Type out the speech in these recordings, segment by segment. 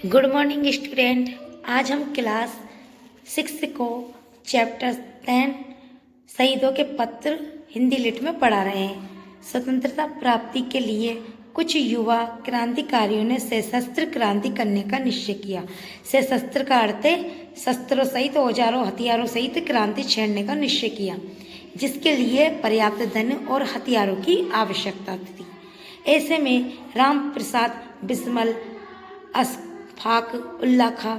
Good morning student. आज हम class 6 को चैप्टर 10 शहीदों के पत्र हिंदी लिट में पढ़ा रहे हैं। स्वतंत्रता प्राप्ति के लिए कुछ युवा क्रांतिकारियों ने सशस्त्र क्रांति करने का निश्चय किया। सशस्त्र का अर्थ है शस्त्रों सहित औजारों हथियारों सहित क्रांति छेड़ने का निश्चय किया, जिसके लिए पर्याप्त धन और हथियारों की आवश्यकता थी। ऐसे में राम प्रसाद बिस्मिल, अशफाक उल्लाह खां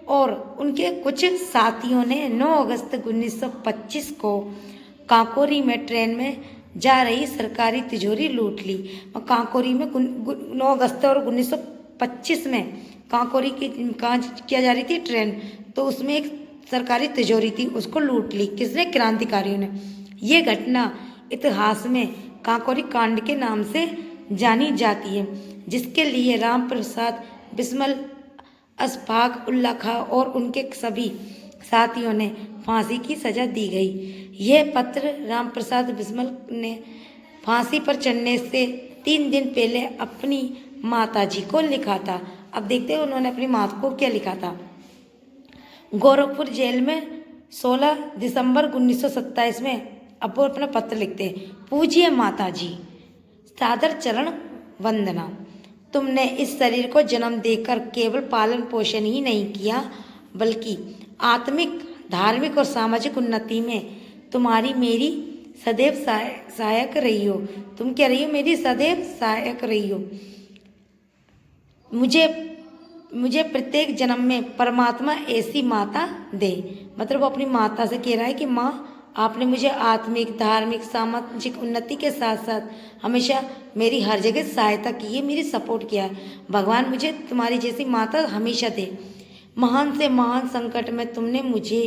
और उनके कुछ साथियों ने 9 अगस्त 1925 को काकोरी में ट्रेन में जा रही सरकारी तिजोरी लूट ली। और काकोरी में 9 अगस्त और 1925 में काकोरी की कहाँ किया जा रही थी ट्रेन, तो उसमें एक सरकारी तिजोरी थी, उसको लूट ली। किसने? क्रांतिकारियों ने। ये घटना इतिहास में काकोरी कांड के नाम से जानी जाती है, जिसके लिए राम प्रसाद बिस्मिल, अशफाक उल्लाह खां और उनके सभी साथियों ने फांसी की सजा दी गई। यह पत्र राम प्रसाद बिस्मिल ने फांसी पर चढ़ने से 3 दिन पहले अपनी माताजी को लिखा था। अब देखते हैं उन्होंने अपनी माता को क्या लिखा था। गोरखपुर जेल में 16 दिसंबर 1927 में अब वो अपना पत्र लिखते हैं। पूज्य माताजी, सादर चरण वंदना। तुमने इस शरीर को जन्म देकर केवल पालन पोषण ही नहीं किया, बल्कि आत्मिक, धार्मिक और सामाजिक उन्नति में तुम्हारी मेरी सदैव सहायक रही हो। तुम क्या रही हो? मेरी सदैव सहायक रही हो। मुझे प्रत्येक जन्म में परमात्मा ऐसी माता दे। मतलब वो अपनी माता से कह रहा है कि माँ, आपने मुझे आत्मिक, धार्मिक, सामाजिक उन्नति के साथ साथ हमेशा मेरी हर जगह सहायता की है, मेरी सपोर्ट किया है। भगवान मुझे तुम्हारी जैसी माता हमेशा दे। महान से महान संकट में तुमने मुझे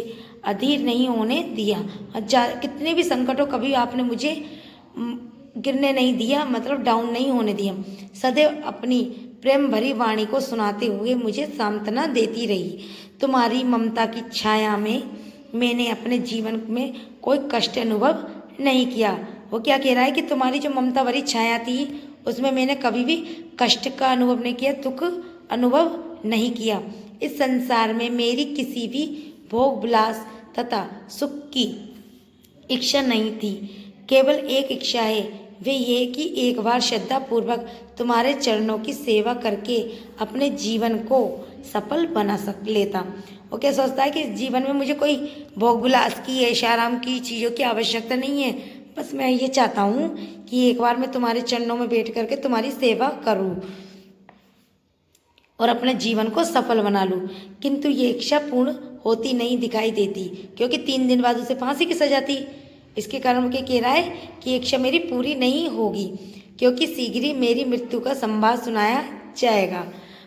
अधीर नहीं होने दिया। कितने भी संकट हो, कभी आपने मुझे गिरने नहीं दिया, मतलब डाउन नहीं होने दिया। सदैव अपनी प्रेम भरी वाणी को सुनाते हुए मुझे सांत्वना देती रही। तुम्हारी ममता की छाया में मैंने अपने जीवन में कोई कष्ट अनुभव नहीं किया। वो क्या कह रहा है कि तुम्हारी जो ममता भरी छाया थी उसमें मैंने कभी भी कष्ट का अनुभव नहीं किया, दुख अनुभव नहीं किया। इस संसार में मेरी किसी भी भोग विलास तथा सुख की इच्छा नहीं थी। केवल एक इच्छा है, वे ये कि एक बार श्रद्धा पूर्वक तुम्हारे चरणों की सेवा करके अपने जीवन को सफल बना लेता। वो क्या सोचता है कि जीवन में मुझे कोई भोग विलास की, ऐश आराम की चीज़ों की आवश्यकता नहीं है। बस मैं ये चाहता हूँ कि एक बार मैं तुम्हारे चरणों में बैठ करके तुम्हारी सेवा करूँ और अपने जीवन को सफल बना लूँ। किंतु ये इच्छा पूर्ण होती नहीं दिखाई देती, क्योंकि 3 दिन बाद उसे फांसी की सजा थी। इसके कारण वो क्या कह रहा है कि इच्छा मेरी पूरी नहीं होगी, क्योंकि शीघ्र ही मेरी मृत्यु का संवाद सुनाया जाएगा।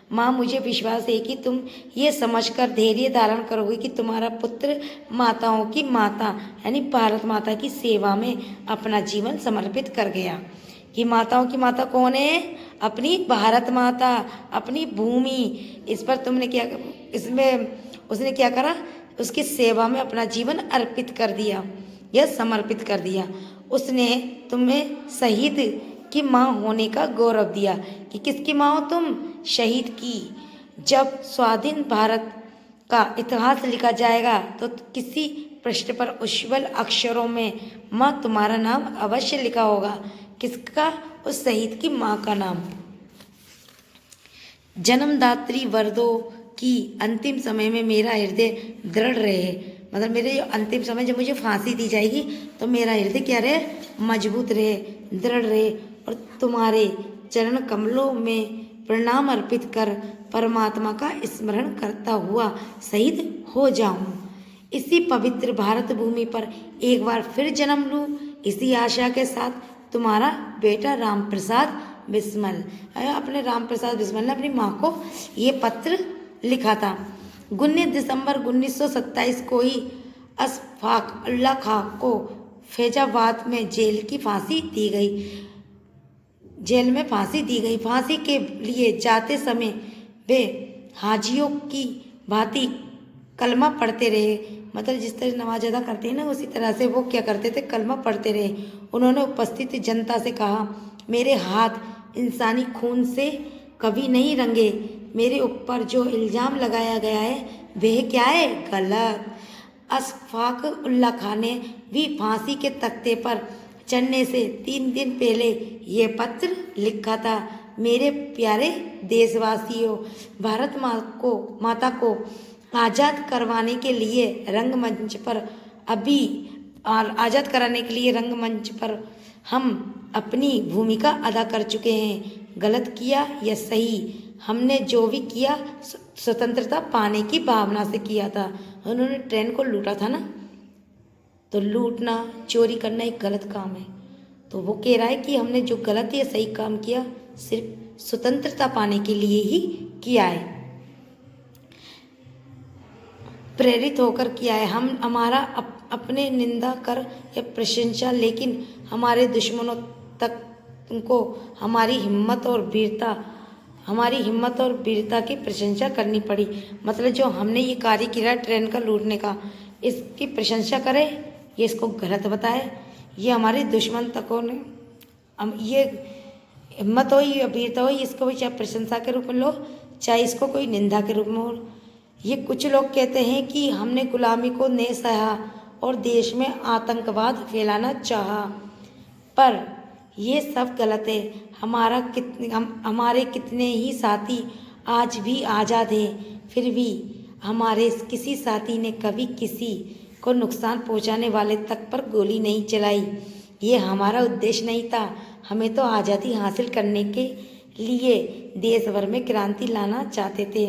माँ, मुझे विश्वास है कि तुम ये समझकर धैर्य धारण करोगे कि तुम्हारा पुत्र माताओं की माता यानी भारत माता की सेवा में अपना जीवन समर्पित कर गया। कि माताओं की माता कौन है? अपनी भारत माता, अपनी भूमि। इस पर तुमने क्या, इसमें उसने क्या करा? उसकी सेवा में अपना जीवन अर्पित कर दिया या समर्पित कर दिया। उसने तुम्हें शहीद की माँ होने का गौरव दिया। कि किसकी माँ हो तुम? शहीद की। जब स्वाधीन भारत का इतिहास लिखा जाएगा तो किसी पृष्ठ पर उज्ज्वल अक्षरों में माँ तुम्हारा नाम अवश्य लिखा होगा। किसका? उस शहीद की माँ का नाम। जन्मदात्री वरदों की अंतिम समय में मेरा हृदय दृढ़ रहे। मतलब मेरे जो अंतिम समय जब मुझे फांसी दी जाएगी तो मेरा हृदय क्या रहे? मजबूत रहे, दृढ़ रहे, और तुम्हारे चरण कमलों में प्रणाम अर्पित कर परमात्मा का स्मरण करता हुआ शहीद हो जाऊं। इसी पवित्र भारत भूमि पर एक बार फिर जन्म लूं, इसी आशा के साथ तुम्हारा बेटा राम प्रसाद बिस्मिल। अपने राम प्रसाद बिस्मिल ने अपनी माँ को ये पत्र लिखा था। 19 दिसंबर 1927 को ही अशफाक उल्लाह खां को फैजाबाद में जेल में फांसी दी गई। फांसी के लिए जाते समय वे हाजियों की भांति कलमा पढ़ते रहे। मतलब जिस तरह नमाज अदा करते हैं ना, उसी तरह से वो क्या करते थे? कलमा पढ़ते रहे। उन्होंने उपस्थित जनता से कहा, मेरे हाथ इंसानी खून से कभी नहीं रंगे, मेरे ऊपर जो इल्ज़ाम लगाया गया है वह क्या है? गलत। अशफाक उल्ला खान ने भी फांसी के तख्ते पर चढ़ने से 3 दिन पहले ये पत्र लिखा था। मेरे प्यारे देशवासियों, भारत माता को आज़ाद करवाने के लिए रंगमंच पर हम अपनी भूमिका अदा कर चुके हैं। गलत किया या सही, हमने जो भी किया स्वतंत्रता पाने की भावना से किया था। उन्होंने ट्रेन को लूटा था ना, तो लूटना चोरी करना एक गलत काम है। तो वो कह रहा है कि हमने जो गलत या सही काम किया सिर्फ स्वतंत्रता पाने के लिए ही किया है, प्रेरित होकर किया है। हम हमारा अपने निंदा कर या प्रशंसा, लेकिन हमारे दुश्मनों तक को हमारी हिम्मत और वीरता की प्रशंसा करनी पड़ी। मतलब जो हमने ये कार्य किया ट्रेन का लूटने का, इसकी प्रशंसा करे, ये इसको गलत बताए। ये हमारे दुश्मन तकों ने ये हिम्मत हो या वीरता हो, इसको भी चाहे प्रशंसा के रूप में लो, चाहे इसको कोई निंदा के रूप में हो। ये कुछ लोग कहते हैं कि हमने गुलामी को नहीं सहा और देश में आतंकवाद फैलाना चाहा, पर ये सब गलत है। हमारे कितने ही साथी आज भी आज़ाद हैं, फिर भी हमारे किसी साथी ने कभी किसी को नुकसान पहुंचाने वाले तक पर गोली नहीं चलाई। ये हमारा उद्देश्य नहीं था। हमें तो आज़ादी हासिल करने के लिए देश भर में क्रांति लाना चाहते थे।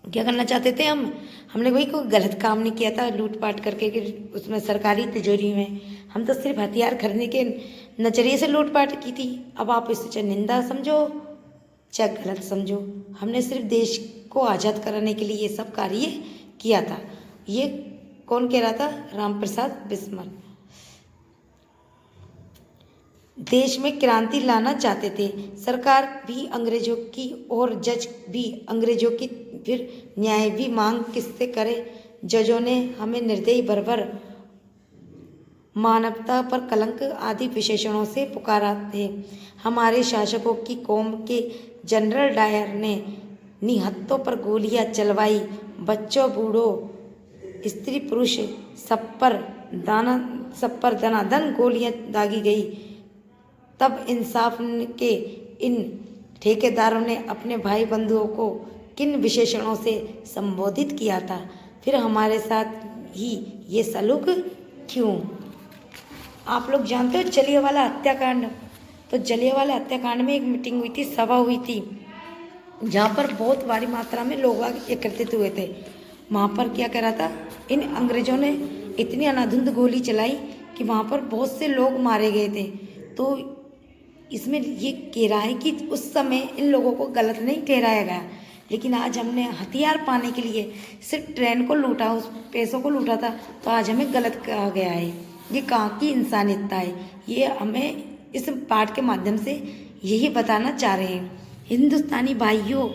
क्या करना चाहते थे हमने कोई गलत काम नहीं किया था लूटपाट करके कि उसमें सरकारी तिजोरी में। हम तो सिर्फ हथियार खरीदने के नजरिए से लूटपाट की थी। अब आप इसे चाहे निंदा समझो चाहे गलत समझो, हमने सिर्फ देश को आज़ाद कराने के लिए ये सब कार्य किया था। ये कौन कह रहा था? रामप्रसाद बिस्मिल। देश में क्रांति लाना चाहते थे। सरकार भी अंग्रेजों की और जज भी अंग्रेजों की, फिर न्याय भी मांग किससे करे? जजों ने हमें निर्दयी, बर्बर, मानवता पर कलंक आदि विशेषणों से पुकारा थे। हमारे शासकों की कौम के जनरल डायर ने निहत्तों पर गोलियां चलवाई। बच्चों, बूढ़ों, स्त्री पुरुष सब पर दनादन गोलियां दागी गई। तब इंसाफ के इन ठेकेदारों ने अपने भाई बंधुओं को किन विशेषणों से संबोधित किया था? फिर हमारे साथ ही ये सलूक क्यों? आप लोग जानते हो जलियांवाला हत्याकांड? तो जलियांवाला हत्याकांड में एक मीटिंग हुई थी, सभा हुई थी, जहाँ पर बहुत भारी मात्रा में लोग एकत्रित हुए थे। वहाँ पर क्या कह रहा था? इन अंग्रेजों ने इतनी अंधाधुंध गोली चलाई कि वहाँ पर बहुत से लोग मारे गए थे। तो इसमें ये कह रहा है कि उस समय इन लोगों को गलत नहीं ठहराया गया, लेकिन आज हमने हथियार पाने के लिए सिर्फ ट्रेन को लूटा, उस पैसों को लूटा था, तो आज हमें गलत कहा गया है। ये कहाँ की इंसानियतता है? ये हमें इस पाठ के माध्यम से यही बताना चाह रहे हैं। हिंदुस्तानी भाइयों,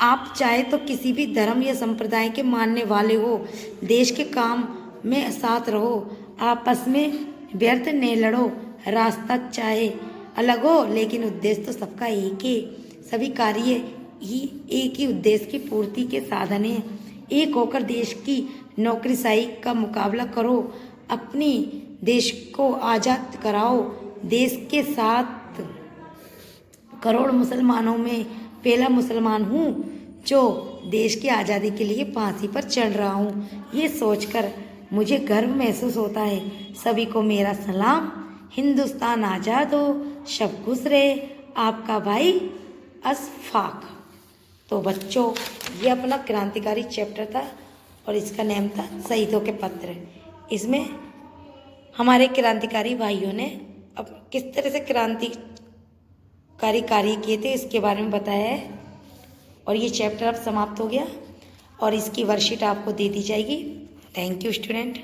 आप चाहे तो किसी भी धर्म या संप्रदाय के मानने वाले हो, देश के काम में साथ रहो, आपस में व्यर्थ नहीं लड़ो। रास्ता चाहे अलग हो, लेकिन उद्देश्य तो सबका एक ही। सभी कार्य ही एक ही उद्देश्य की पूर्ति के साधन हैं। एक होकर देश की नौकरशाही का मुकाबला करो, अपनी देश को आज़ाद कराओ। देश के 7 करोड़ मुसलमानों में पहला मुसलमान हूँ जो देश की आज़ादी के लिए फांसी पर चढ़ रहा हूँ। ये सोचकर मुझे गर्व महसूस होता है। सभी को मेरा सलाम। हिंदुस्तान आज़ाद हो, शब खुश रहे। आपका भाई अशफाक। तो बच्चों, ये अपना क्रांतिकारी चैप्टर था और इसका नेम था शहीदों के पत्र। इसमें हमारे क्रांतिकारी भाइयों ने अब किस तरह से क्रांतिकारी कार्य किए थे इसके बारे में बताया है। और ये चैप्टर अब समाप्त हो गया और इसकी वर्कशीट आपको दे दी जाएगी। Thank you student.